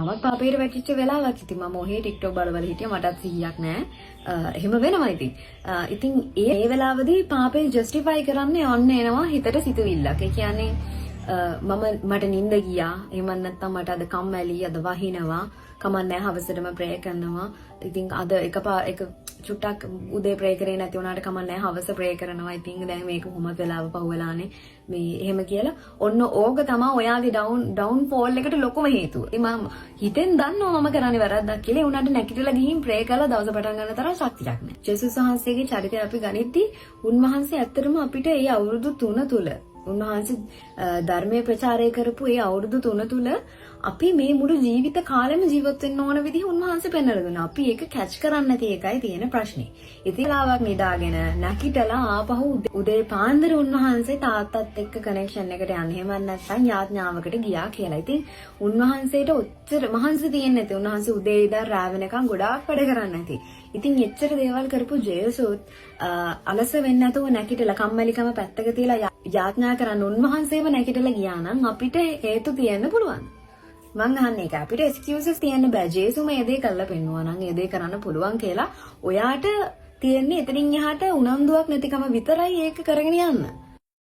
මමත් පාපේට වැටිච්ච වෙලාවක් ඉතින් මම ඔහේ TikTok බලවල හිටියා මටත් සිහියක් නැහැ. එහෙම වෙනවා ඉතින්. ඉතින් ඒ වෙලාවදී පාපේ ජස්ටිෆයි කරන්නේ ඔන්න එනවා හිතට සිතුවිල්ලක්. ඒ කියන්නේ මට නිින්ද ගියා. එහෙම නැත්නම් මට අද කම්මැලි අද වහිනවා. කමන්නේ හවසටම ප්‍රේ කරනවා. ඉතින් අද එක චුට්ටක් උදේ ප්‍රේ කරේ නැති වුණාට කමන්නේ හවස ප්‍රේ කරනවා. ඉතින් දැන් මේක කොහොමද වෙලාව පහුවෙලානේ මේ එහෙම කියලා ඔන්න ඕක තමයි ඔයාගේ ඩවුන් ෆෝල් එකට ලොකුම හේතුව. මම හිතෙන් දන්නවා මම කරන්නේ වැරද්දක් කියලා. ඒ උනාට නැගිටලා ගිහින් ප්‍රේ කරලා දවස පටන් ගන්න තරම් ශක්තියක් නැහැ. ජේසුස් වහන්සේගේ චරිතය අපි ගනිද්දී උන්වහන්සේ ඇත්තටම අපිට ඒ අවුරුදු 3 තුල උන්වහන්සේ ධර්මයේ ප්‍රචාරය කරපු ඒ අවුරුදු 3 තුල අපි මේ මුළු ජීවිත කාලෙම ජීවත් වෙන්න ඕන විදිහ උන්වහන්සේ පෙන්වලා දුන්නා. අපි ඒක කැච් කරන්නේ නැති එකයි තියෙන ප්‍රශ්නේ. ඉතිලාවක් නිදාගෙන නැකිටලා ආපහු උදේ පාන්දර උන්වහන්සේ තාත්තත් එක්ක කනෙක්ෂන් එකට යන්න. එහෙම නැත්නම් යාඥාවකට ගියා කියලා. ඉතින් උන්වහන්සේට ඔච්චර මහන්සි තියෙන්නේ නැති. උන්වහන්සේ උදේ ඉඳන් රාව වෙනකන් ගොඩාක් වැඩ කරන්නේ නැති. ඉතින් එච්චර දේවල් කරපු ජේසුත් අලස වෙන්නේ නැතුව නැකිටලා කම්මැලිකම පැත්තක තියලා යාඥා කරන්න උන්වහන්සේම නැකිටලා ගියා නම් අපිට හේතු තියෙන්න පුළුවන්. මං අහන්නේ ඒක අපිට එක්ස්කියුසස් තියන්න බෑ. ජේසු මේ දේ කරලා පෙන්නුවා නම් ඒ දේ කරන්න පුළුවන් කියලා. ඔයාට තියෙන්නේ එතනින් එහාට උනන්දුවක් නැතිකම විතරයි ඒක කරගෙන යන්න.